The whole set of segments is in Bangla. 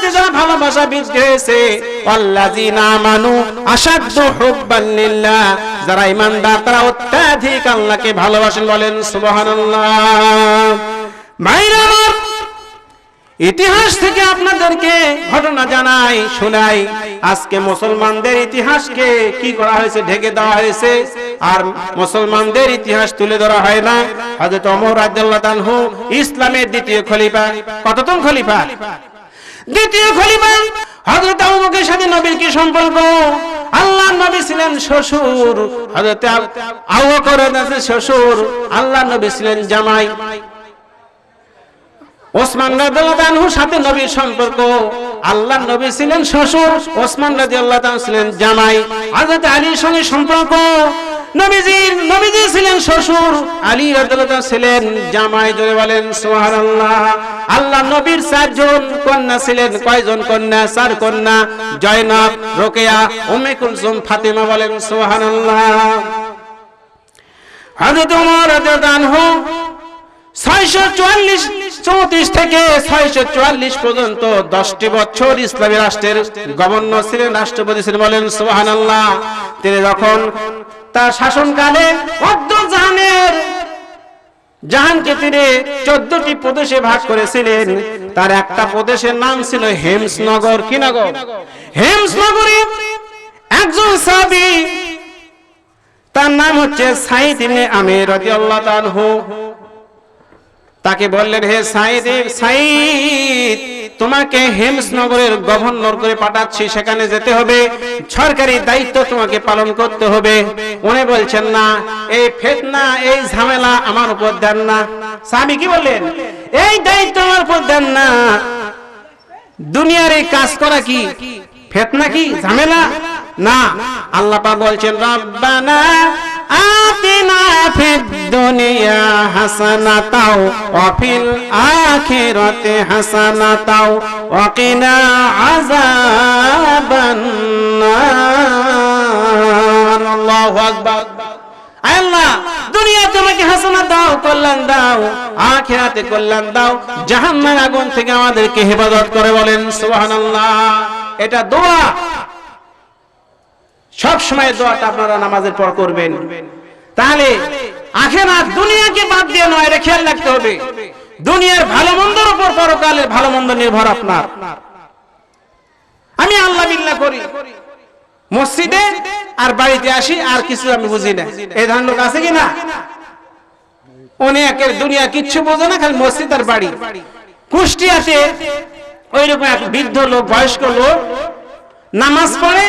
সাথে যারা ভালোবাসা বৃদ্ধি হয়েছে, আল্লাযীনা আমানু আশাদ্দু হুব্বান লিল্লাহ, যারা ঈমানদার তারা অত্যাধিক আল্লাহকে ভালোবাসেন, বলেন সুবহানাল্লাহ। ভাইরা আমার, ইতিহাস থেকে আপনাদেরকে ঘটনা জানাই, শোনাই। আজকে মুসলমানদের ইতিহাসকে কি করা হয়েছে, ঢেকে দেওয়া হয়েছে, আর মুসলমানদের ইতিহাস তুলে ধরা হয় না। হযরত ওমর রাদিয়াল্লাহু আনহু ইসলামের দ্বিতীয় খলিফা। কততম খলিফা? দ্বিতীয় খলিফা। হযরত আবু বকরের সাথে নবীর কি সম্পর্ক? আল্লাহর নবী ছিলেন শ্বশুর, হযরত আবু বকরের শ্বশুর, আল্লাহর নবী ছিলেন জামাই। ওসমান রাদিয়াল্লাহু আনহুর সাথে নবীর সম্পর্ক, আল্লাহর নবী ছিলেন শ্বশুর, ওসমান রাদিয়াল্লাহু আনহু ছিলেন জামাই। হযরত আলীর সঙ্গে সম্পর্ক, নবীজি ছিলেন শ্বশুর, আলী রাদিয়াল্লাহু আনহু ছিলেন জামাই। জোরে বলেন সুবহানাল্লাহ। আল্লাহর নবীর 4 জন কন্যা ছিলেন। কয়জন কন্যা? 4 কন্যা, জয়নব, রোকেয়া, উম্মে কুলসুম, ফাতেমা, বলেন সুবহানাল্লাহ। হযরত ওমর রাদিয়াল্লাহু আনহু 634 থেকে 644 পর্যন্ত 10টি বছর ইসলামী রাষ্ট্রের গভর্নর ছিলেন, রাষ্ট্রপতি ছিলেন, বলেন সুবহানাল্লাহ। তিনি যখন তার শাসনকালে জাহানকে তিনি 14টি প্রদেশে ভাগ করেছিলেন। তার একটা প্রদেশের নাম ছিল হেমসনগর। কি নগর? হেমসনগরে একজন সাহাবী, তার নাম হচ্ছে সাঈদ ইবনে আমির রাদিয়াল্লাহু আনহু। তাকে বললেন, হে সাঈদ, তোমাকে হেমসনগরের গভর্নর করে পাঠাচ্ছি, সেখানে যেতে হবে, সরকারি দায়িত্ব তোমাকে পালন করতে হবে। উনি বলছেন, না, এই ফিতনা, এই ঝামেলা আমার উপর দেন না। সাহাবী কি বললেন? এই দায়িত্ব আমার উপর দেন না। দুনিয়ার এই কাজ করা কি ফিতনা, কি ঝামেলা? না, আল্লাহ পাক বলছেন, রব্বানা আতিনা ফিদ দুনিয়া হাসানাতাও ওয়া ফিল আখিরাতি হাসানাতাও ওয়া কিনা আযাবান নার। আল্লাহু আকবার। আল্লাহ, দুনিয়াতে আমাকে হাসানাত দাও, কল্যাণ দাও, আখিরাতে কল্যাণ দাও, জাহান্নামের আগুন থেকে আমাদেরকে হেফাজত করে, বলেন সুবহানাল্লাহ। এটা দোয়া। সব সময় দোয়াটা আপনারা নামাজের পর করবেন। তাহলে আখিরাত, দুনিয়াকে বাদ দিয়ে নয়, এটা খেয়াল রাখতে হবে। দুনিয়ার ভালো মন্দের উপর পরকালের ভালো মন্দ নির্ভর আপনার। আমি আল্লাহ বিল্লাহ করি, মসজিদে আর বাড়িতে আসি, আর কিছু আমি বুঝি না। এই ধরনের লোক আছে কি না? অনেকের দুনিয়া কিচ্ছু বোঝে না, খালি মসজিদ আর বাড়ি। কুষ্টিয়াতে ওইরকম এক বৃদ্ধ লোক, বয়স্ক লোক, নামাজ পড়ে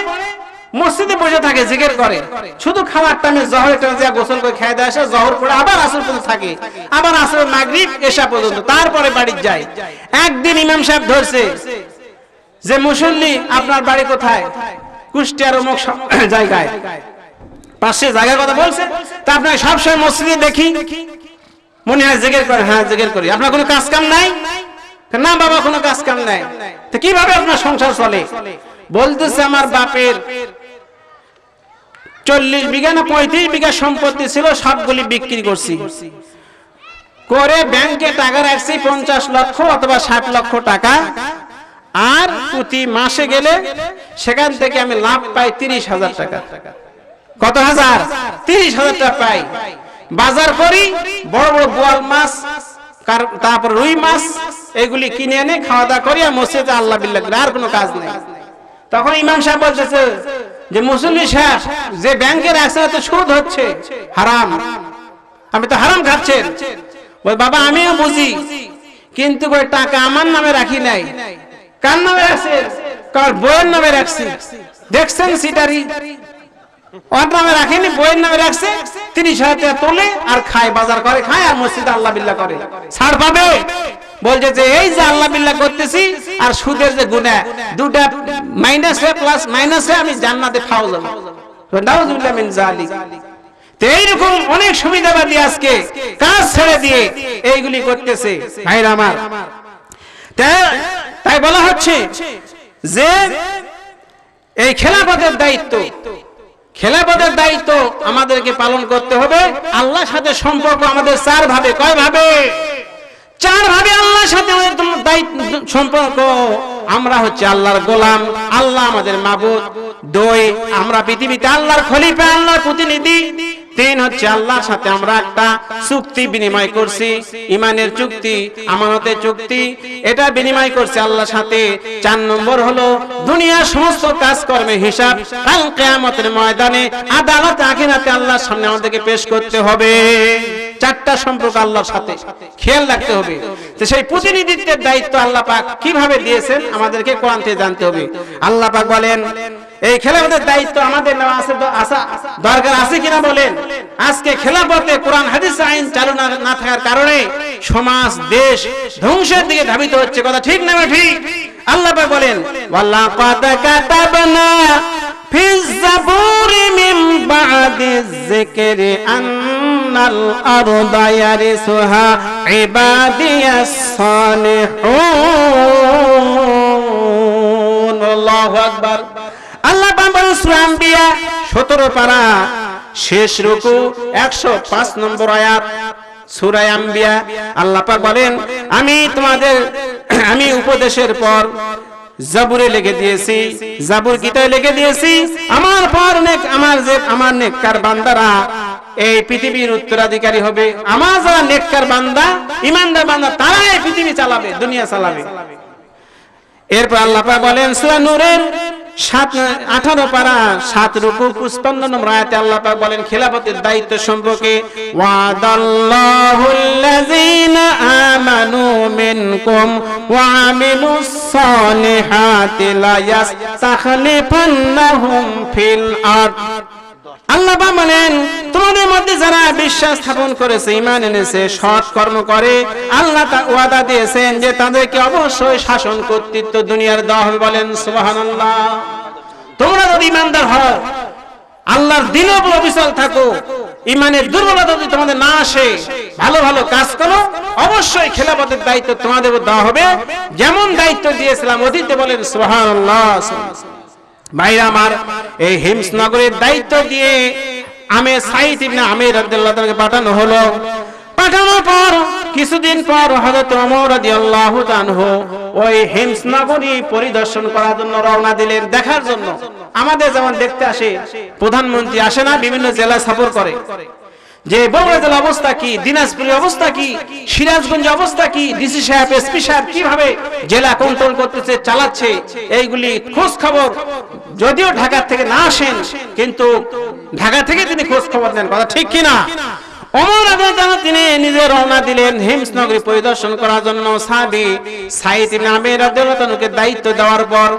মসজিদে বসে থাকে, জিকির করে, শুধু খাওয়ার টাইমে জহরের টাইমে যা গোসল করে খেয়ে দেয়, আসে, জহর পড়ে আবার আসর পর্যন্ত থাকে, আবার আসর, মাগরিব, এশা পর্যন্ত, তারপরে বাড়ি যায়। একদিন ইমাম সাহেব ধরছে যে, মুসল্লি আপনার বাড়ি কোথায়? কুষ্টিয়ার অমুক জায়গায়। পাশে জায়গার কথা বলছে। তা আপনাকে সবসময় মসজিদে দেখি, মনে হয় জিকির করে। হ্যাঁ, জিকির করি। আপনার কোনো কাজ কাম নাই? না বাবা, কোনো কাজ কাম নাই। তো কিভাবে আপনার সংসার চলে? বলতেছে, আমার বাপের 40 বিঘা না 35 বিঘা সম্পত্তি ছিল, সবগুলি বিক্রি করছি, করে ব্যাংকে টাকা রাখছি 50 লক্ষ অথবা 60 লক্ষ টাকা। আর প্রতি মাসে গেলে সেখান থেকে আমি লাভ পাই 30,000 টাকা। কত হাজার? 30,000 টাকা পাই। বাজার করি, বড় বড় বোয়াল মাছ, তারপর রুই মাছ, এগুলি কিনে এনে খাওয়া দাওয়া করি, আর মসজিদে আল্লাহ বিল্লাহ করি, আর কোনো কাজ নেই। তখন ইমাম সাহেব বলতেছে যে, মুসল্লি সাহেব, যে ব্যাংকে রাখছে তো সুদ হচ্ছে, হারাম, আমি তো হারাম খাচ্ছেন। ওই বাবা, আমিও বুঝি, কিন্তু ওই টাকা আমার নামে রাখি নাই। কার নামে রাখছে? কার বইয়ের নামে রাখছি। দেখছেন সিটারি, ওর নামে রাখেনি, বইয়ের নামে রাখছে। 30,000 টাকা তোলে আর খায়, বাজার করে, খায়, আর মসজিদে আল্লাহ বিল্লাহ করে। ছাড় পাবে? বলছে যে, এই যে আল্লাহ বিল্লাহ করতেছি আর সুদের যে গুনাহ, দুটা মাইনাসে প্লাস মাইনাসে আমি জান্নাতে ফাউজ হব। নাউযুবিল্লাহ মিন যালিক। তো এইরকম অনেক সুবিধাবাদী আজকে কাজ ছেড়ে দিয়ে এইগুলি করতেছে। ভাইরা আমার, তাই বলা হচ্ছে যে এই খেলাফতের দায়িত্ব আমাদেরকে পালন করতে হবে। আল্লাহর সাথে সম্পর্ক আমাদের 4 ভাবে। কয় ভাবে? 4 ভাবে আল্লাহর সাথে সম্পর্ক আমরা হচ্ছে আল্লাহর গোলাম, আল্লাহ আমাদের মাবুদ। 2 আমরা পৃথিবীতে আল্লাহর খলিফা, আল্লাহর প্রতিনিধি। 3 হচ্ছে আল্লাহর সাথে আমরা একটা চুক্তি বিনিময় করছি, ইমানের চুক্তি, আমানতের চুক্তি, এটা বিনিময় করছি আল্লাহর সাথে। 4 নম্বর হলো দুনিয়ার সমস্ত কাজকর্মের হিসাব কাল কিয়ামতের ময়দানে আদালতে আখিরাতে আল্লাহর সামনে আমাদেরকে পেশ করতে হবে। 4টা সম্পর্ক আল্লাহর সাথে খেয়াল রাখতে হবে। তো সেই প্রতিনিধিত্বের দায়িত্ব আল্লাহ পাক কিভাবে দিয়েছেন আমাদেরকে কোরআন থেকে জানতে হবে। আল্লাহ পাক বলেন এই খেলাফতের দায়িত্ব আমাদের নেওয়া আছে, দরকার আছে কিনা বলেন। আজকে খেলাফতে কোরআন হাদিস আইন চালু না থাকার কারণে সমাজ দেশ ধ্বংসের দিকে ধাবিত হচ্ছে, কথা ঠিক না ঠিক? আল্লাহ পাক বলেন ওয়ালাকাদ কাতাবনা ফিজ জাবুরি মিন বাদিজ যিকরি আন্নাল আরদা ইয়ারিসুহা ইবাদিয়াস সালিহুন। আল্লাহু আকবার। আল্লাহ পাক বলেন সূরা আম্বিয়া 17 পারা শেষ রুকু 105 নম্বর আয়াত সূরা আম্বিয়া। আল্লাহ পাক বলেন আমি উপদেশের পর জাবুরে লিখে দিয়েছি, জাবুর কিতাবে লিখে দিয়েছি, আমার পর আমার নেককার বান্দারা এই পৃথিবীর উত্তরাধিকারী হবে। আমার যারা নেককার বান্দা, ঈমানদার বান্দা, তারা এই পৃথিবী চালাবে, দুনিয়া চালাবে। এরপর আল্লাহ পাক বলেন সূরা নূরের 18 পারা 7 রুকু 55 নম্বর আয়াতে আল্লাহ পাক বলেন খেলাফতের দায়িত্ব সম্পর্কে ওয়াদাল্লাহুল্লাযীনা আমানু মিনকুম ওয়া আমিলুস সালিহাতি লা ইয়াস্তাখলিফান্নাহুম ফিল আরদ। আল্লাহ পাক বলেন তোমাদের মধ্যে যারা বিশ্বাস স্থাপন করেছে, ঈমান এনেছে, সৎ কর্ম করে, আল্লাহ তা ওয়াদা দিয়েছেন যে তাদেরকে অবশ্যই শাসন কর্তৃত্ব দুনিয়ার দেওয়া হবে। বলেন সুবহানাল্লাহ। তোমরা যদি ঈমানদার হও, আল্লাহর দ্বীনে অবিচল থাকো, ঈমানের দুর্বলতা যদি তোমাদের না আসে, ভালো ভালো কাজ করো, অবশ্যই খেলাফতের দায়িত্ব তোমাদের দেওয়া হবে, যেমন দায়িত্ব দিয়েছিলাম অতীতে। বলেন সুবহানাল্লাহ। ভাইরা আমার, এই হিমস নগরের দায়িত্ব দিয়ে সাঈদ ইবনে আমির রাদিয়াল্লাহু তাআলাকে পাঠানো হলো। পাঠানোর পর কিছুদিন পর হযরত ওমর রাদিয়াল্লাহু তাআলা ওই হিমস নগরী পরিদর্শন করার জন্য রওনা দিলেন, দেখার জন্য। আমাদের যেমন দেখতে আসে প্রধানমন্ত্রী আসে না, বিভিন্ন জেলা সফর করে, যে বগুড়া জেলার অবস্থা কি, দিনাজপুরের অবস্থা কি, সিরাজগঞ্জের অবস্থা কি, ডিসি সাহেব, এসপি সাহেব কিভাবে জেলা কন্ট্রোল করতেছে, চালাচ্ছে, এইগুলি খোঁজ খবর যদিও ঢাকা থেকে না আসেন, কিন্তু ঢাকা থেকে তিনি খোঁজ খবর নেন, কথা ঠিক কিনা? ওমর রাদিয়াল্লাহু তিনি নিজে রওনা দিলেন হিমস নগরী পরিদর্শন করার জন্য। সাহাবী সাঈদ ইবনে আমির রাদিয়াল্লাহু তাআলাকে দায়িত্ব দেওয়ার পর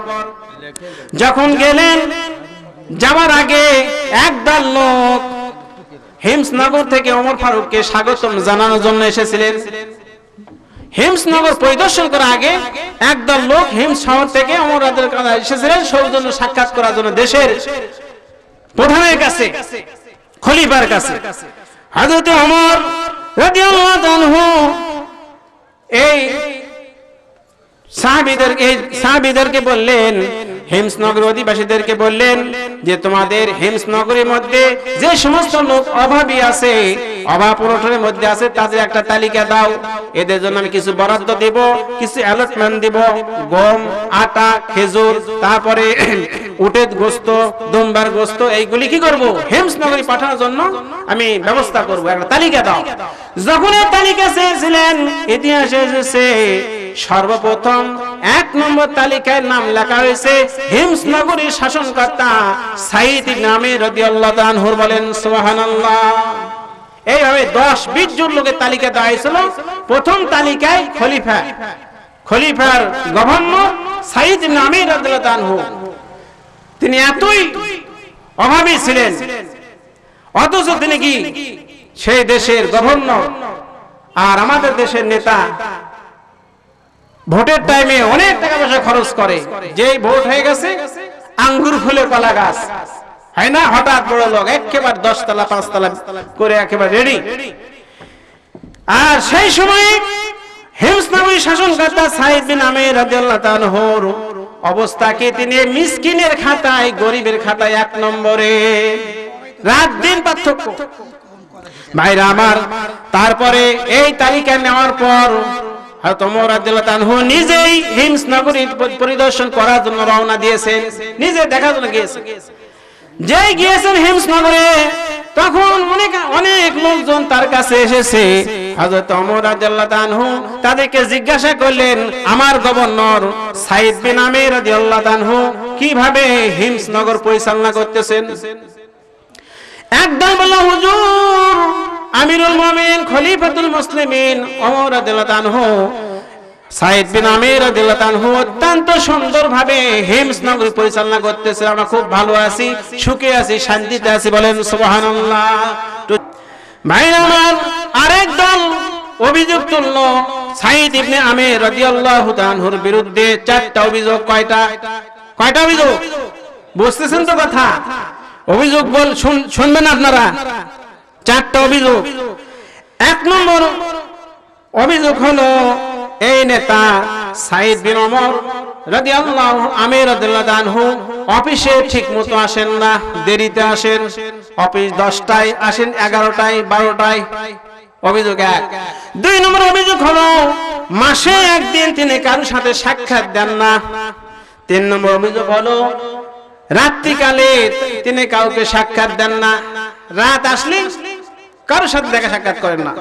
যখন গেলেন, যাওয়ার আগে একদল লোক হিমসনগর থেকে ওমর ফারুককে স্বাগতম জানানোর জন্য এসেছিলেন। হিমসনগর পরিদর্শন করার আগে একদল লোক হিমস শহর থেকে ওমর রাদিয়াল্লাহু তাআলা এসেছিলেন সৌজন্য সাক্ষাৎ করার জন্য দেশের প্রধানের কাছে, খলিফার কাছে। হযরত ওমর রাদিয়াল্লাহু তাআলা এই সাহাবীদেরকে বললেন, হিমস নগর অধিবাসীদেরকে বললেন যে তোমাদের হিমস নগরের মধ্যে যে সমস্ত লোক অভাবী আছে, অভাব অনটনের মধ্যে আছে, তাদের একটা তালিকা দাও। এদের জন্য আমি কিছু বরাদ্দ দেব, কিছু অ্যালটমেন্ট দেব, গম, আটা, খেজুর, তারপরে উটের গোশত, দুম্বার গোশত, এইগুলি কি করব হিমস নগরী পাঠানোর জন্য আমি ব্যবস্থা করব, একটা তালিকা দাও। যখন এই তালিকা চেয়েছিলেন, ইতিহাসে এসেছে সর্বপ্রথম 1 নম্বর তালিকায় নাম লেখা হয়েছে হিমস নগরীর শাসনকর্তা সাঈদ ইবনে আমির রাদিয়াল্লাহু তাআলা আনহু। বলেন সুবহানাল্লাহ। এইভাবে 10-20 জন লোকের তালিকা দেওয়া হয়েছিল। প্রথম তালিকায় খলিফার গভর্নর সাঈদ ইবনে আমির রাদিয়াল্লাহু তাআলা আনহু, তিনি এতই অভাবী ছিলেন, অথচ তিনি কি সেই দেশের গভর্নর। আর আমাদের দেশের নেতা ভোটের টাইমে অনেক টাকা পয়সা খরচ করে, যেই ভোট হয়ে গেছে আঙ্গুর ফুলের কলা গাছ হয় না, হঠাৎ বড় লোক একেবারে 10 তলা 5 তলা করে একেবারে রেডি। আর সেই সময় হিমস নগরী শাসনকর্তা সাঈদ বিন আমির রাদিয়াল্লাহু তাআলা আনহুর অবস্থাকে তিনি মিসকিনের খাতায়, গরিবের খাতায় 1 নম্বরে, রাত দিন পার্থক্য। ভাইরা আমার, তারপরে এই তালিকা নেওয়ার পর হযরত ওমর রাদিয়াল্লাহু আনহু নিজেই হিমস নগরী পরিদর্শন করার জন্য রওনা দিয়েছেন, নিজে দেখার জন্য গিয়েছেন। যেই গিয়েছেন হিমস নগরে, তখন অনেক লোকজন তার কাছে এসেছে। হযরত ওমর রাদিয়াল্লাহু আনহু তাদেরকে জিজ্ঞাসা করলেন, আমার গভর্নর সাইদ বিন আমির রাদিয়াল্লাহু আনহু কিভাবে হিমস নগর পরিচালনা করতেছেন? একদল বলল, হুজুর, আমিরুল মুমিনিন খলিফাতুল মুসলিমিন ওমর রাদিয়াল্লাহু আনহু সাইদ বিন আমির রাদিয়াল্লাহু আনহু অত্যন্ত সুন্দরভাবে হিমস নগরী পরিচালনা করতেছে, আমরা খুব ভালো আছি, সুখে আছি, শান্তিতে আছি, বলেন সুবহানাল্লাহ। ভাইরা আমার, আরেক দল অভিযোগ তুলল সাইদ ইবনে আমির রাদিয়াল্লাহু আনহুর বিরুদ্ধে। চারটা অভিযোগ। কয়টা অভিযোগ বুঝতেছেন তো কথা? অভিযোগ শুনবেন আপনারা। চারটা অভিযোগ। এক নম্বর অভিযোগ হলো, এই নেতা সাইদ বিন ওমর রাদিয়াল্লাহু আমির রাদিয়াল্লাহু আনহু অফিসে ঠিকমতো আসেন না, দেরিতে আসেন। অফিস 10টায় আসেন, 11টায়, 12টায়। অভিযোগ এক। দুই নম্বর অভিযোগ হলো, মাসে একদিন তিনি কারোর সাথে সাক্ষাৎ দেন না। তিন নম্বর অভিযোগ হলো, রাত্রিকালে তিনি কাউকে সাক্ষাৎ দেন না, রাত আসলে কারোর সাথে দেখা সাক্ষাৎ করেন না।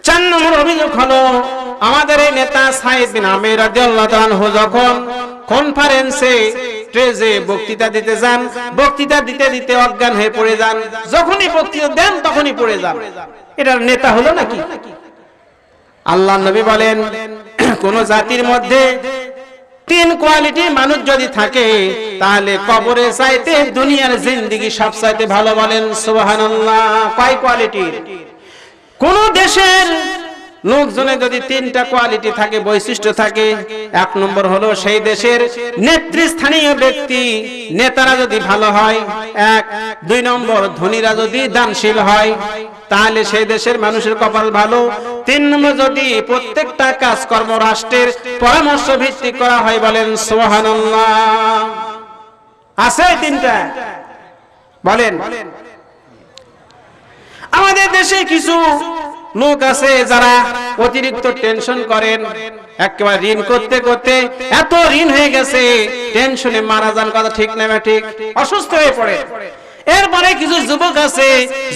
চার নম্বর অভিযোগ হলো, আমাদের এই নেতা সাইদ বিন আমির রাদিয়াল্লাহু আনহু যখন কনফারেন্সে স্টেজে বক্তৃতা দিতে যান, বক্তৃতা দিতে দিতে অজ্ঞান হয়ে পড়ে যান, যখনই বক্তৃতা দেন তখনই পড়ে যান। এটার নেতা হলো নাকি? আল্লাহর নবী বলেন, কোন জাতির মধ্যে 3 কোয়ালিটি মানুষ যদি থাকে, তাহলে কবরে চাইতে দুনিয়ার জিন্দেগি সব চাইতে ভালো, বলেন সুবহানাল্লাহ। কয় কোয়ালিটি? কোন দেশের লোকজনের যদি 3টা কোয়ালিটি থাকে, বৈশিষ্ট্য থাকে। এক নম্বর হলো, সেই দেশের নেতৃস্থানীয় ব্যক্তি, নেতারা যদি ভালো হয়। এক। দুই নম্বর, ধনীরা যদি দানশীল হয়, তাহলে সেই দেশের মানুষের কপাল ভালো। 3 নম্বর, যদি প্রত্যেকটা কাজকর্ম রাষ্ট্রের পরামর্শ ভিত্তিক করা হয়, বলেন সুবহানাল্লাহ। আছে 3টা? বলেন। আমাদের দেশে কিছু লোক আছে যারা অতিরিক্ত টেনশন করেন, একেবারে ঋণ করতে করতে এত ঋণ হয়ে গেছে, টেনশনে মারা যান। কথা ঠিক না? ঠিক। অসুস্থ হয়ে পড়ে। এরপরে কিছু যুবক আছে,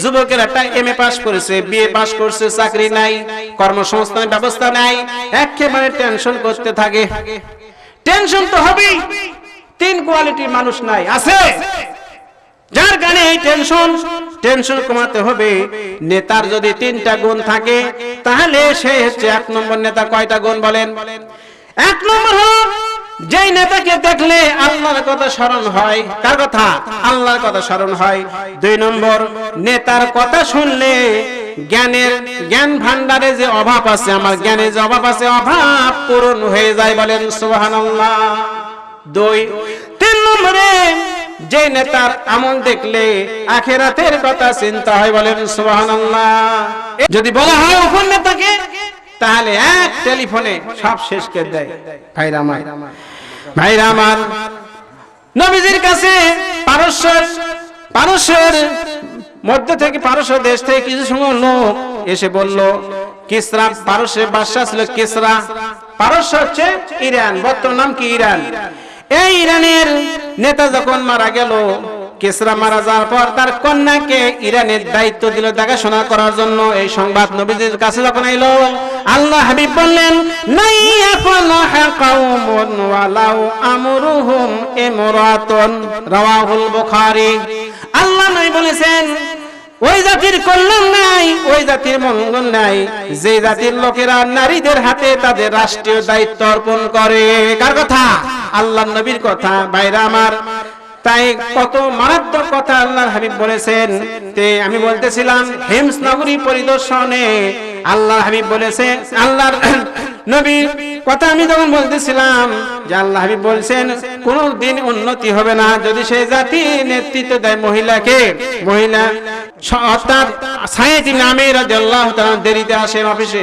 যুবকের একটা এমএ পাস করেছে, বিএ পাস করছে, চাকরি নাই, কর্মসংস্থানের ব্যবস্থা নাই, একেবারে টেনশন করতে থাকে। টেনশন তো হবেই। 3 কোয়ালিটির মানুষ নাই, আছে? যার কারণে এই টেনশন কমাতে হবে। নেতার যদি 3টা গুণ থাকে, তাহলে সে হচ্ছে 1 নম্বর নেতা। কয়টা গুণ বলেন? 1 নম্বর হলো, যেই নেতাকে দেখলে আল্লাহর কথা স্মরণ হয়। কার কথা? আল্লাহর কথা স্মরণ হয়। 2 নম্বর, নেতার কথা শুনলে জ্ঞান ভান্ডারে যে অভাব আছে, আমার জ্ঞানে যে অভাব আছে, অভাব পূরণ হয়ে যায়, বলেন সুবহানাল্লাহ। 2। 3 নম্বরে, যে নেতার আমল দেখলে আখিরাতের কথা চিন্তা হয়, বলেন সুবহানাল্লাহ। যদি বলা হয় উপর নেতাকে, তাহলে এক টেলিফোনে সব শেষ করে দেয়। ভাইরা আমার, নবীজির কাছে পারস্যের মধ্য থেকে, পারস্য দেশ থেকে কিছু সময় লোক এসে বলল, কিসরা, পারস্যের বাদশা ছিল কিসরা। পারস্য হচ্ছে ইরান, বর্তমান নাম কি? ইরান। এই ইরানের নেতা যখন মারা গেল, কিসরা মারা যাওয়ার পর তার কন্যাকে ইরানের দায়িত্ব দিল দেখাশোনা করার জন্য। এই সংবাদ নবীজির কাছে যখন এলো, আল্লাহ হাবিব বললেন, নাই আফলাহ কওমুন ওয়ালাউ আমরুহুম ইমরাতুন, রাওয়াহুল বুখারী। আল্লাহ নবী বলেছেন, ওই জাতির কল্যাণ নাই, ওই জাতির মঙ্গল নাই, যে জাতির লোকেরা নারীদের হাতে তাদের রাষ্ট্রীয় দায়িত্ব অর্পণ করে। কার কথা? আল্লাহর নবীর কথা। ভাইরা আমার, তাই কত মারাত্মক কথা আল্লাহর হাবিব বলেছেন। আমি বলতেছিলাম, হিমস নগরী পরিদর্শনে আল্লাহর হাবিব বলেছেন, আল্লাহর নবীর কথা আমি যখন বলতেছিলাম, যে আল্লাহ হাবিব বলছেন, কোন দিন উন্নতি হবে না যদি সেই জাতি নেতৃত্ব দেয় মহিলাকে। মহিলা অর্থাৎ সাইদ ইবনে আমির রাদিয়াল্লাহু তাআলা দেরিতে আসেন অফিসে।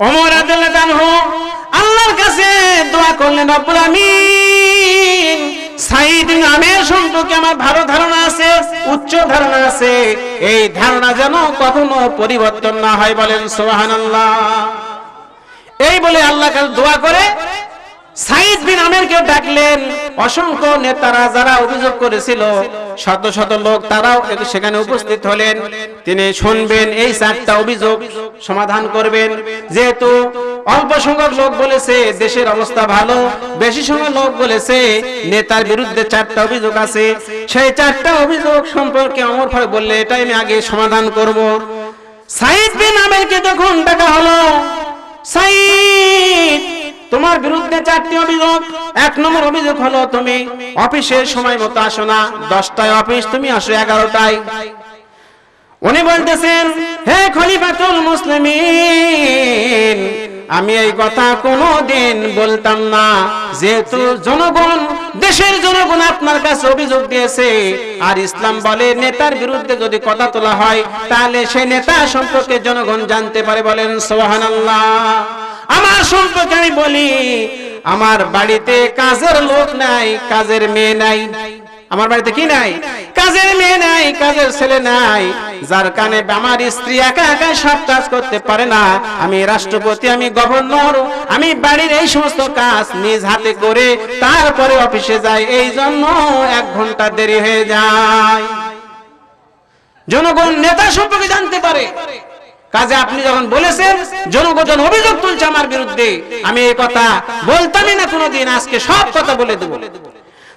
ওমর রাদিয়াল্লাহু আনহু আল্লাহর কাছে দোয়া করলেন, রব্বুল আমিন, সাইদ ইবনে আমির সম্পর্কে আমার ভালো ধারণা আছে, উচ্চ ধারণা আছে, এই ধারণা যেন কখনো পরিবর্তন না হয়, বলেন সুবহানাল্লাহ। এই বলে আল্লাহ কাছে দোয়া করে সাইদ বিন আমেরকে ডাকলেন। অসংখ্য নেতারা যারা অভিযোগ করেছিল, শত শত লোক তারাও সেখানে উপস্থিত হলেন। তিনি শুনবেন, এই 4টা অভিযোগ সমাধান করবেন। যেহেতু অল্প সংখ্যক লোক বলেছে দেশের অবস্থা ভালো, বেশি সংখ্যক লোক বলেছে নেতার বিরুদ্ধে 4টা অভিযোগ আছে, সেই 4টা অভিযোগ সম্পর্কে ওমর ফারুক বললে এটাই আমি আগে সমাধান করব। সাইদ বিন আমেরকে তখন ডাকা হলো, সাইদ, তোমার বিরুদ্ধে 4টি অভিযোগ। 1 নম্বর অভিযোগ হলো তুমি অফিসের সময় মতো আসো না, 10টায় অফিস, তুমি আসো 11টায়। উনি বলতেছেন, হে খলিফাতুল মুসলিমিন, আমি এই কথা কোনোদিন বলতাম না, যেহেতু জনগণ, দেশের জনগণ আপনার কাছে অভিযোগ দিয়েছে, আর ইসলাম বলে নেতার বিরুদ্ধে যদি কথা তোলা হয় তাহলে সেই নেতা সম্পর্কে জনগণ জানতে পারে। বলেন সুবহানাল্লাহ। আমার সম্পর্কে আমি বলি, আমার বাড়িতে কাজের লোক নাই, কাজের মেয়ে নাই। আমার বাড়িতে কি নাই? কাজের মেয়ে নাই, কাজের ছেলে নাই, যার কারণে আমার স্ত্রী একা একা সব কাজ করতে পারে না। আমি রাষ্ট্রপতি, আমি গভর্নর, আমি বাড়ির এই সমস্ত কাজ নিজ হাতে করে তারপরে অফিসে যাই, এই জন্য 1 ঘন্টা দেরি হয়ে যায়। জনগণ নেতা সম্পর্কে জানতে পারে। কাজে আপনি যখন বলেছেন জনগণ অভিযোগ তুলছে আমার বিরুদ্ধে, আমি এই কথা বলতামই না কোনোদিন, আজকে সব কথা বলে দেব।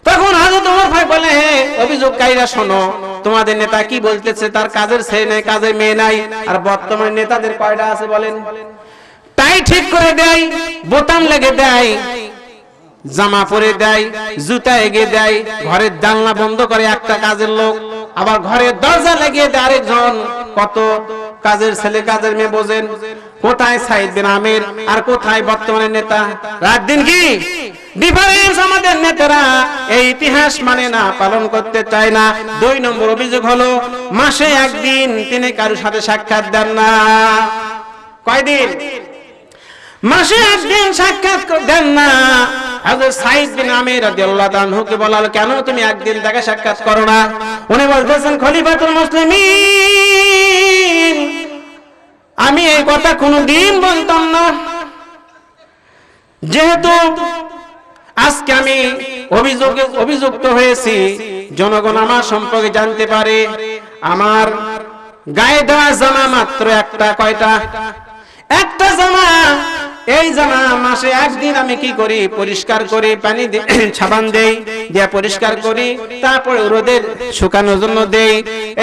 তখন হযরত ওমর ভাই বলে, হে অভিযোগকারীরা শোনো, তোমাদের নেতা কি বলতেছে, তার কাজের ছেলে নাই, কাজের মেয়ে নাই। আর বর্তমান নেতাদের কয়টা আছে বলেন? টাই ঠিক করে দেয়, বোতাম লেগে দেয়, জামা পরে দেয়, জুতা এগিয়ে দেয়, ঘরের জানলা বন্ধ করে একটা কাজের লোক, আবার ঘরের দরজা লাগিয়ে দেয় আরেকজন। কত কাজের ছেলে কাজের মেয়ে বোঝেন? কোথায় সাইদ বিন আমের আর কোথায় বর্তমানের নেতা? রাত দিন কি ডিফারেন্স? আমাদের নেতারা এই ইতিহাস মানে না, পালন করতে চায় না। 2 নম্বর অভিযোগ হলো মাসে 1 দিন তিনি কারোর সাথে সাক্ষাৎ দেন না। কয়দিন? মাসে 1 দিন সাক্ষাৎ দেন না। হযরত সাইদ বিন আমের রাদিয়াল্লাহু তাআলা আনহুকে বলা হলো, কেন তুমি 1 দিন তাকে সাক্ষাৎ করো না? উনি বলতেছেন, খলিফাতুল মুসলিমিন, আমি এই কথা কোনোদিন বলতাম না, যেহেতু আজকে আমি অভিযুক্ত হয়েছি, জনগণ আমার সম্পর্কে জানতে পারে। আমার গায়ে দেওয়া জামা মাত্র একটা। কয়টা? একটা জামা। এই জামা মাসে 1 দিন আমি কি করি? পরিষ্কার করি, পানি সাবান দেই, দিয়ে পরিষ্কার করি, তারপরে রোদে শুকানোর জন্য দেই।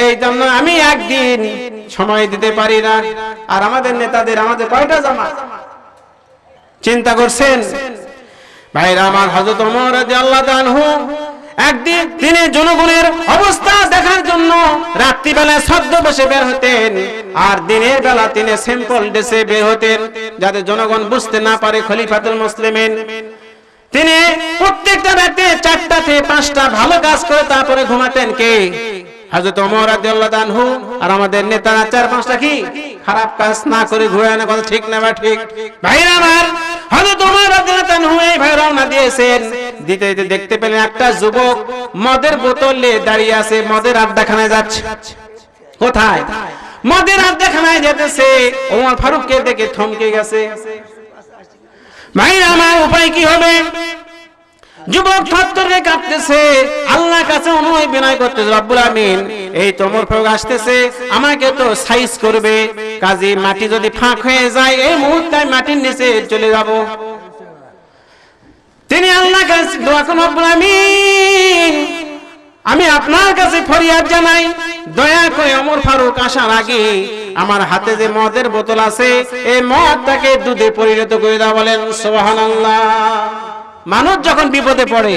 এই জন্য আমি 1 দিন সময় দিতে পারি না। আর আমাদের নেতাদের, আমাদের কয়টা জামা? চিন্তা করছেন ভাইরা আমার? হযরত ওমর রাদিয়াল্লাহু আনহু একদিন তিনি জনগণের অবস্থা দেখার জন্য রাত্রিবেলা ছদ্মবেশে বের হতেন, আর দিনের বেলা তিনি সিম্পল ড্রেসে বের হতেন, যাতে জনগণ বুঝতে না পারে খলিফাতুল মুসলিমিন। তিনি প্রত্যেকটা রাতে 4টা থেকে 5টা ভালো কাজ করে তারপরে ঘুমাতেন। কে? হযরত ওমর রাদিয়াল্লাহু আনহু। আর আমাদের নেতারা 4-5টা কি খারাপ কাজ না করে ঘুরে আনে। কথা ঠিক না? ঠিক ভাইরা আমার, হযরত ওমর রাদিয়াল্লাহু আনহু এই ভাই রওনা দিয়েছেন, দিতে দিতে দেখতে পেলেন একটা যুবক মদের বোতল নিয়ে দাঁড়িয়ে আছে, মদের আড্ডাখানায় যাচ্ছে। কোথায়? মদের আড্ডাখানায় যেতেছে। ওমর ফারুককে দেখে থমকে গেছে। ভাইরা আমার, উপায় কি হবে? যুবক থরথরে কাঁপতেছে, আল্লাহর কাছে অনুনয় বিনয় করতেছে, রব্বুল আমিন, এই তো ওমর ফারুক আসতেছে, আমাকে তো সাইজ করবে, কাজে মাটি যদি ফাঁক হয়ে যায় এই মুহূর্তে মাটির নিচে চলে যাব। তিনি আল্লাহর কাছে দোয়া করেন, রব্বুল আমিন, আমি আপনার কাছে ফরিয়াদ জানাই, দয়া করে ওমর ফারুক আসার আগে আমার হাতে যে মদের বোতল আছে এই মদটাকে দুধে পরিণত করে দাও। বলেন সুবহানাল্লাহ। মানুষ যখন বিপদে পড়ে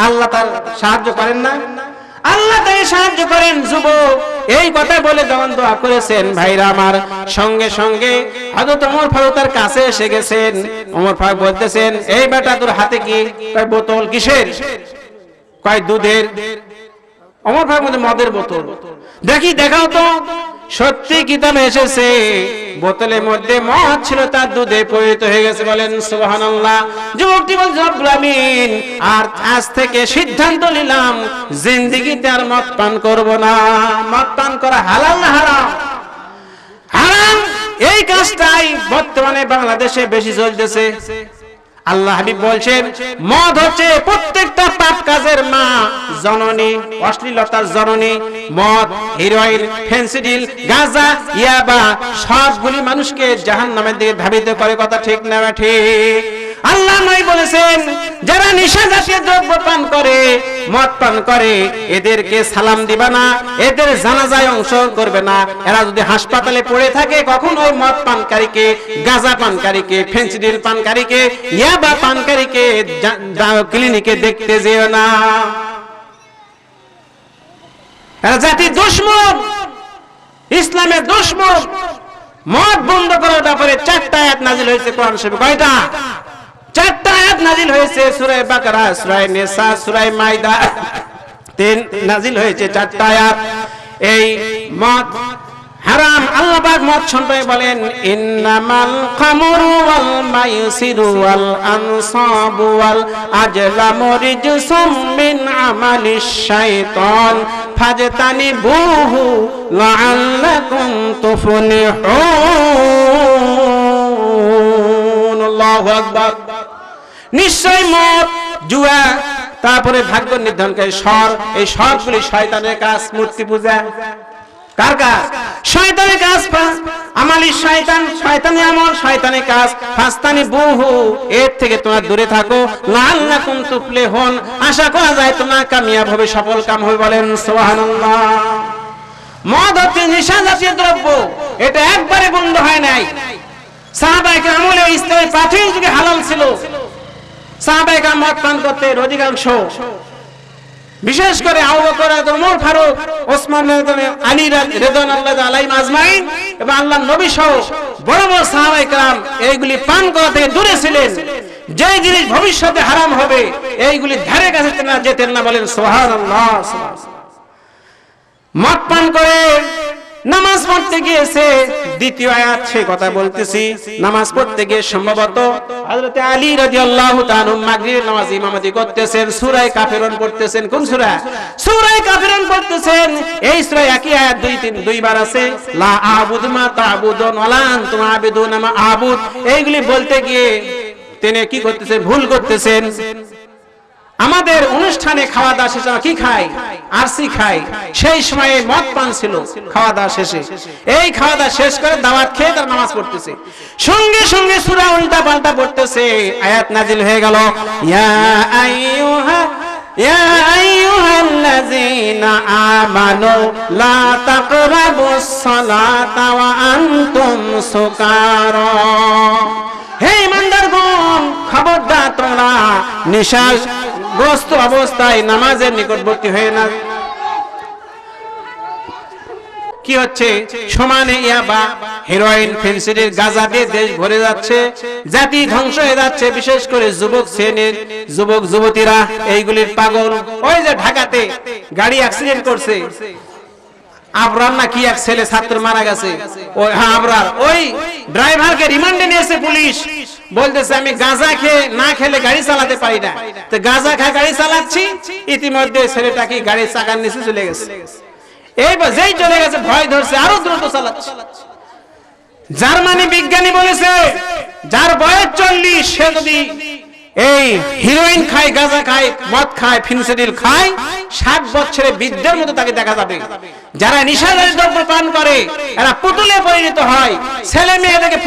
আল্লাহ তার সাহায্য করেন না? আল্লাহ তাই সাহায্য করেন। যুবক এই কথা বলে যখন দোয়া করেছেন, ভাইরা আমার, সঙ্গে সঙ্গে হযরত ওমর ফারুক তার কাছে এসে গেছেন। ওমর ফারুক বলতেছেন, এই বেটা তোর হাতে কি? কয় বোতল। কিসের? কয় দুধের। ওমর ফারুক বলে মদের বোতল। দেখি, দেখাও তো। সত্যি কিতাবে এসেছে বোতলের মধ্যে মদ ছিল, তার দুধে পরিণত হয়ে গেছে। বলেন সুবহানাল্লাহ। যুবকটি বলছে, রব্বুল আমিন, আর আজ থেকে সিদ্ধান্ত নিলাম জিন্দেগিতে আর মদ পান করব না। মদ পান করা হালাল না হারাম? হারাম। এই কাজটাই বর্তমানে বাংলাদেশে বেশি চলতেছে। আল্লাহ হাবিব বলছেন মদ হচ্ছে প্রত্যেকটা পাপ কাজের মা, জননী, অশ্লীলতার জননী। মদ, হেরোইন, ফেন্সিডিল, গাঁজা, ইয়াবা সবগুলি মানুষকে জাহান্নামের দিকে ধাবিত করে। কথা ঠিক না ঠিক? আল্লাহ নয় বলেছেন যারা নেশা জাতীয় দ্রব্য পান করে, মদ পান করে, এদেরকে সালাম দিবা না, এদের জানাজায় অংশ করবে না। এরা যদি হাসপাতালে পড়ে থাকে কখনো ওই মদ পানকারীকে, গাঁজা পানকারীকে, ফেন্সিডিল পানকারীকে, ইয়াবা পানকারীকে ক্লিনিকে দেখতে যেও না। এরা জাতির দুশমন, ইসলামের দুশমন। মদ বন্ধ করার ব্যাপারে 4টা আয়াত নাজিল হয়েছে কোরআন শরীফে। কয়টা? 4টা আয়াত নাজিল হয়েছে। সূরা বাকারা, সূরা নিসা, সূরা মাইদা 3 নাজিল হয়েছে 4টা আয়াত। এই মদ হারাম। আল্লাহ পাক মদ সম্পর্কে বলেন ইন্নামাল খামরু ওয়াল মাইসিরু ওয়াল আনসাবু ওয়াল আজলামু রিজসুম মিন আমালিশ শাইতান ফাজতানিবুহু লাআল্লাকুম তুফলিহুন। আল্লাহু আকবার। নিশ্চয় মদ, জুয়া, তারপরে ভাগ্য নির্ধারণকারী স্বর, এই সবগুলি শয়তানের কাজ। মূর্তি পূজা কার কাজ? শয়তানের কাজ। আমালি শয়তান, শয়তানি আমল, শয়তানি কাজ। ফাস্তানি বহু, এর থেকে তোমরা দূরে থাকো। লাআল্লাকুম তুফলিহুন, আশা করা যায় তোমরা কামিয়াব হবে, সফল কাম হবে। বলেন সুবহানাল্লাহ। মদ হচ্ছে নেশা জাতীয় দ্রব্য, এটা একবারে বন্ধ হয় নাই। সাহাবায়ে কেরাম আমলে ইসলামের প্রাচীন যুগে হালাল ছিল। সাহাবায়ে কেরাম মদ পান করতেন অধিকাংশ, বিশেষ করে আবু বকর, ওমর ফারুক, ওসমান, আলী রাদিয়াল্লাহু আলাইহিম আজমাইন এবং আল্লাহর নবী সহ বড় বড় সাহাবায়ে কেরাম এইগুলি পান করা থেকে দূরে ছিলেন। যে জিনিস ভবিষ্যতে হারাম হবে এইগুলি ধারে কাছে যেতেন না। বলেন সুবহানাল্লাহ। মদ পান করে নামাজ পড়তে গিয়েছে, দ্বিতীয় আয়াত সেই কথা বলতেছি। নামাজ পড়তে গিয়ে সম্ভবত হযরত আলী রাদিয়াল্লাহু তাআলা মাগরিবের নামাজ ইমামতি করতেছেন, সূরা কাফিরুন পড়তেছেন। কোন সূরা? সূরা কাফিরুন পড়তেছেন। এই সূরা একই আয়াত দুইবার আছে। লা আ'বুদু মা তা'বুদুন ওয়া লা আনতুম আ'বিদুনা মা আ'বুদ। এইগুলি বলতে গিয়ে তিনি কি করতেছেন? ভুল করতেছেন। আমাদের অনুষ্ঠানে খাওয়া দাওয়া শেষে কি খাই? আরসি খাই। সেই সময়ে মদ পান ছিল খাওয়া দাওয়া শেষে। এই খাওয়া দাওয়া শেষ করে দাওয়াত খেয়ে তার নামাজ পড়তেছে, সঙ্গে সঙ্গে সূরা উল্টা পাল্টা পড়তেছে। আয়াত নাজিল হয়ে গেল ইয়া আইয়ুহাল্লাযীনা আমানু লা তাকরাবুস সালাতা ওয়া আনতুম সুকারা। হে ঈমানদারগণ, খবরদার তোমরা নেশাগ্রস্ত অবস্থায় নামাজের নিকটবর্তী হয়ে না। কি হচ্ছে? সমানে ইয়াবা, হেরোইন, ফেন্সিডিল, গাঁজা দিয়ে দেশ ভরে যাচ্ছে, জাতি ধ্বংস হয়ে যাচ্ছে। বিশেষ করে যুবক শ্রেণীর যুবক যুবতীরা এইগুলির পাগল। ওই যে ঢাকাতে গাড়ি অ্যাক্সিডেন্ট করছে, আবরার না কি এক ছেলে ছাত্র মারা গেছে। ওই আবরার, ওই ড্রাইভারকে রিমান্ডে নিয়েছে পুলিশ। বলতেছে আমি গাঁজা খেয়ে না খেলে গাড়ি চালাতে পারি না, তো গাঁজা খায় গাড়ি চালাচ্ছি। ইতিমধ্যে ছেলেটা কি গাড়ির চাকার নিচে চলে গেছে। এইবার যেই চলে গেছে ভয় ধরছে, আরো দ্রুত চালাচ্ছে। জার্মানি বিজ্ঞানী বলেছে যার বয়স 40 সে যদি এই হিরোইন খায়, গাঁজা খায়, মদ খায়, ফেন্সিডিল খায়, 60 বছরের বৃদ্ধের মতো তাকে দেখা যাবে। যারা নেশাদার দ্রব্য পান করে এরা পুতুলে পরিণত হয়, ছেলে মেয়েদেরকে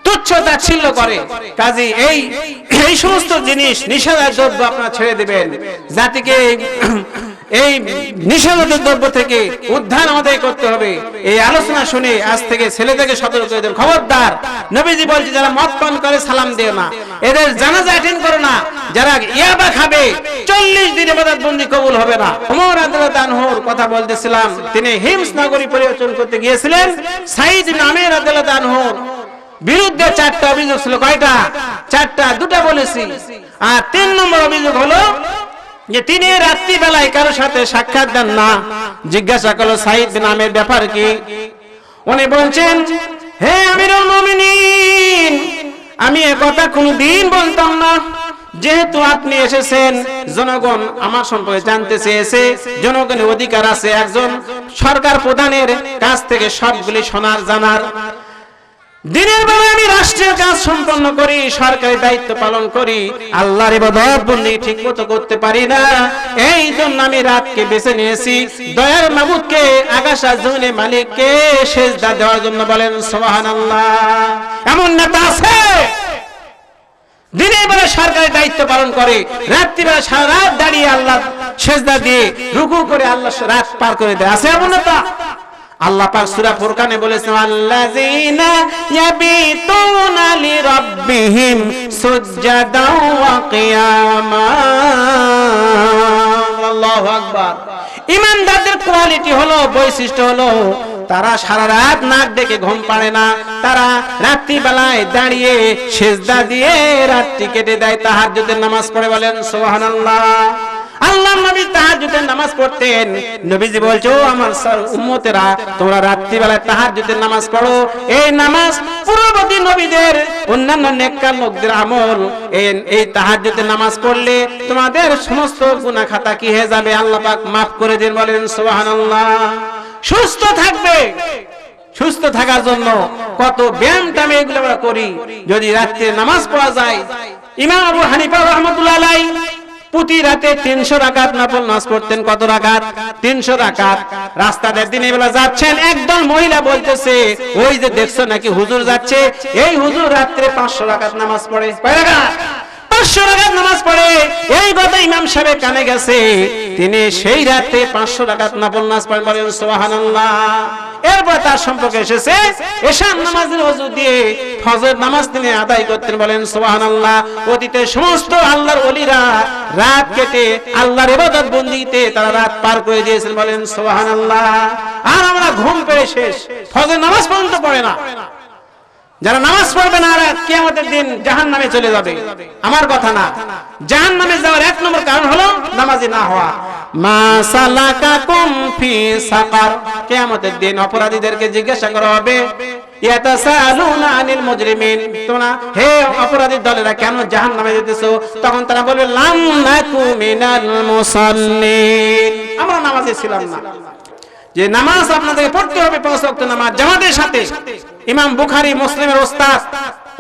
তুচ্ছ তাচ্ছিল্য করে। কাজী এই সমস্ত জিনিস নিষেধাজ্ঞ দ্রব্য আপনারা ছেড়ে দিবেন। জাতিকে এই নিষেধাজ্ঞ দ্রব্য থেকে উদ্ধার আমাদের করতে হবে। এই আলোচনা শুনে আজ থেকে ছেলেদেরকে সতর্ক করে দেন, খবরদার। নবীজি বলছে যারা মদ পান করে সালাম দিও না, এদের জানাজা অ্যাটেন্ড করো না। যারা ইয়াবা খাবে 40 দিন ইবাদত বন্দি কবুল হবে না। ওমর রাদিয়াল্লাহু আনহুর কথা বলতেছিলাম, তিনি হিমস নগরী পরিদর্শন করতে গিয়েছিলেন। সাঈদ ইবনে আমির রাদিয়াল্লাহু আনহুর বিরুদ্ধে 4টা অভিযোগ ছিল। কয়টা? 4টা, 2টা বলেছি। আর 3 নম্বর অভিযোগ হলো যে তিনি রাত্রি বেলায় কারো সাথে সাক্ষাৎ দেন না। জিজ্ঞাসা করলো সাঈদ বিন আমির ব্যাপার কি? উনি বলছেন হে আমিরুল মুমিনিন, আমি এ কথা কোনদিন বলতাম না যেহেতু আপনি এসেছেন, জনগণ আমার সম্পর্কে জানতে চেয়েছে, জনগণের অধিকার আছে একজন সরকার প্রধানের কাছ থেকে সবগুলি শোনার জানার। দিনের বেলা আমি রাষ্ট্রীয় কাজ সম্পন্ন করি, সরকারি দায়িত্ব পালন করি, আল্লাহর ইবাদত বন্দেগী ঠিকমতো করতে পারি না। এই জন্য আমি রাতকে বেছে নিয়েছি দয়ার মাবুদকে, আকাশ জমিনের মালিককে সেজদা দেওয়ার জন্য। বলেন সুবহানাল্লাহ। এমন নেতা আছে দিনের বেলা সরকারি দায়িত্ব পালন করে, রাত্রিবেলা সারা রাত দাঁড়িয়ে আল্লাহ সেজদা দিয়ে রুকু করে আল্লাহ রাত পার করে দেয়? আছে এমন নেতা? আল্লাহ পাক সূরা ফুরকানে বলেছেন, আল্লাযীনা ইয়াবিতুনা লিরাব্বিহিম সুজদাও ওয়া কিয়ামা। আল্লাহু আকবার। ঈমানদারদের কোয়ালিটি হলো, বৈশিষ্ট্য হলো, তারা সারা রাত নাক ডেকে ঘুম পাড়ে না, তারা রাত্রি বেলায় দাঁড়িয়ে সেজদা দিয়ে রাতটি কেটে দেয়, তাহাজ্জুদের নামাজ পড়ে। বলেন সুবহানাল্লাহ। আল্লাহর নবী তাহাজ্জুদের নামাজ পড়তেন। নবীজি বলছো, আমার উম্মতেরা তোমরা রাত্রি বেলায় তাহাজ্জুদের নামাজ পড়ো। এই নামাজ পূর্ববর্তী নবীদের, অন্যান্য নেককার লোকদের আমল। এই তাহাজ্জুদের নামাজ পড়লে তোমাদের সমস্ত গুনাহ খাতা কি হয়ে যাবে, আল্লাহ পাক মাফ করে দেন। বলেন সুবহানাল্লাহ। সুস্থ থাকবে, সুস্থ থাকার জন্য কত ব্যায়াম টাম এগুলো আমরা করি। যদি রাত্রে নামাজ পড়া যায়, ইমাম আবু হানিফা রাহমাতুল্লাহ আলাইহি প্রতি রাতে 300 রাকাত নফল নামাজ পড়তেন। কত রাকাত? 300 রাকাত। রাস্তাতে দিনের বেলা যাচ্ছেন, একদল মহিলা বলতেছে, ওই যে দেখছো নাকি হুজুর যাচ্ছে, এই হুজুর রাত্রে 500 রাকাত নামাজ পড়ে। কয় রাকাত? 500 রাকাত নামাজ পড়ে। এই কথা ইমাম সাহেবের কানে গেছে, তিনি সেই রাতে 500 রাকাত নফল নামাজ পড়েন। বলেন সুবহানাল্লাহ। এরপর তার সম্পর্কে এসেছে এশার নামাজের ওযু দিয়ে ফজর নামাজ তিনি আদায় করতেন। বলেন সুবহানাল্লাহ। অতীতে সমস্ত আল্লাহর ওলিরা রাত কেটে আল্লাহর ইবাদত বন্দেগীতে তারা রাত পার করে দিয়েছেন। বলেন সুবহানাল্লাহ। আর আমরা ঘুম পেয়ে শেষ, ফজর নামাজ পর্যন্ত পড়ে না। যারা নামাজ পড়বে না, আর কিয়ামতের দিন জাহান্নামে চলে যাবে। আমার কথা না, জাহান্নামে যাওয়ার এক নম্বর কারণ হলো নামাজি না হওয়া। মা সালাকাকুম ফি সাকার। কিয়ামতের দিন অপরাধীদেরকে জিজ্ঞাসা করা হবে, ইয়াতাসালুনা আনিল মুজরিমিন, তোমরা হে অপরাধী দলেরা কেন জাহান্নামে যেতেছো? তখন তারা বলবে, লাম নাকু মিনাল মুসাল্লিন, আমরা নামাজে ছিলাম না। যে নামাজ আপনাদেরকে পড়তে হবে 5 ওয়াক্ত নামাজ জামাতের সাথে। ইমাম বুখারী মুসলিমের ওস্তাদ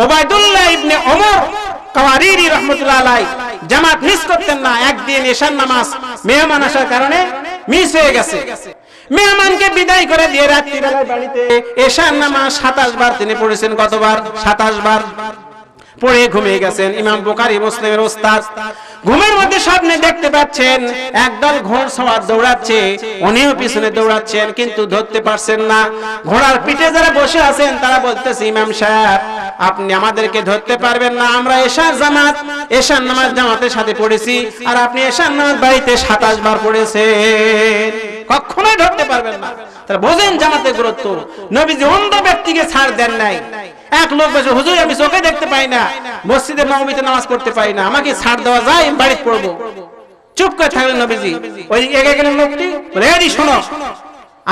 উবাইদুল্লাহ ইবনে ওমর কাওয়ারিরি রাহমাতুল্লাহ আলাইহি জামাত মিস করতেন না। একদিন এশার নামাজ মেহমান আসার কারণে মিস হয়ে গেছে। মেহমানকে বিদায় করে দিয়ে রাত্রি বেলায় বাড়িতে এশার নামাজ 27 বার তিনি পড়েছেন। কতবার? 27 বার পড়ে ঘুমিয়ে গেছেন। ইমাম বুখারী মুসলিমের ওস্তাদ ঘুমের মধ্যে স্বপ্নে দেখতে পাচ্ছেন একদল ঘোড়সওয়ার দৌড়াচ্ছে, উনিও পিছনে দৌড়াচ্ছেন, কিন্তু ধরতে পারছেন না। ঘোড়ার পিঠে যারা বসে আছেন তারা বলতেছে, ইমাম সাহেব আপনি আমাদেরকে ধরতে পারবেন না, আমরা এশার নামাজ জামাতের সাথে পড়েছি, আর আপনি এশার নামাজ বাড়িতে 27 বার পড়েছেন, কখনোই ধরতে পারবেন না। তারা বোঝেন জামাতের গুরুত্ব। নবীজি অন্ধ ব্যক্তিকে ছাড় দেন নাই। এক লোক বলছে, হুজুর আমি চোখে দেখতে পাই না, মসজিদে নববীতে নামাজ পড়তে পাই না, আমাকে ছাড় দেওয়া যায়, আমি বাড়িতে পড়বো। চুপ করে থাকলেন নবীজি। ওই এগে গেলেন লোকটি, রেডি শোনো,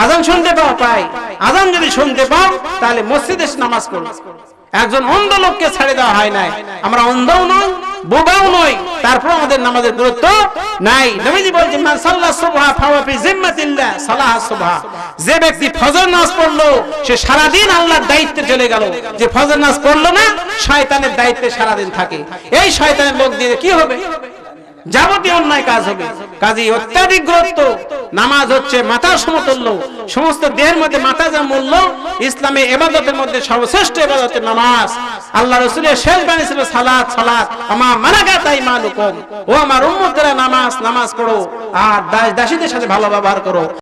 আজান শুনতে পাই, আজান যদি শুনতে পাও তাহলে মসজিদে নামাজ পড়ো। একজন অন্ধ লোককে ছেড়ে দেওয়া হয় নাই। আমরা অন্ধও নই, বোবাও নই, তারপর আমাদের নামাজের গুরুত্ব নাই। নবীজি বলেন, মান সাল্লা সুবহা ফাওয়া ফি জিম্মাতিল্লাহ সালাহ সুবহা। যে ব্যক্তি ফজর নামাজ পড়লো সে সারা দিন আল্লাহর দায়িত্বে চলে গেল। যে ফজর নামাজ পড়লো না, শয়তানের দায়িত্বে সারা দিন থাকে। এই শয়তানের লোক দিয়ে কি হবে? যাবতীয় অন্যায় কাজ হবে। কাজী অত্যাধিক গুরুত্ব। নামাজ হচ্ছে মাথার সমতুল্য। সমস্ত দেহের মধ্যে মাথা যা মূল্য, ইসলামে ইবাদতের মধ্যে সর্বশ্রেষ্ঠ ইবাদত হচ্ছে নামাজ। আল্লাহ রাসূলের শেষ বাণী ছিল সালাত সালাত আমা মানাকাত আইমানুকুম। ও আমার উম্মতেরা নামাজ নামাজ পড়ো আর দাস দাসীদের সাথে ভালো ব্যবহার করো।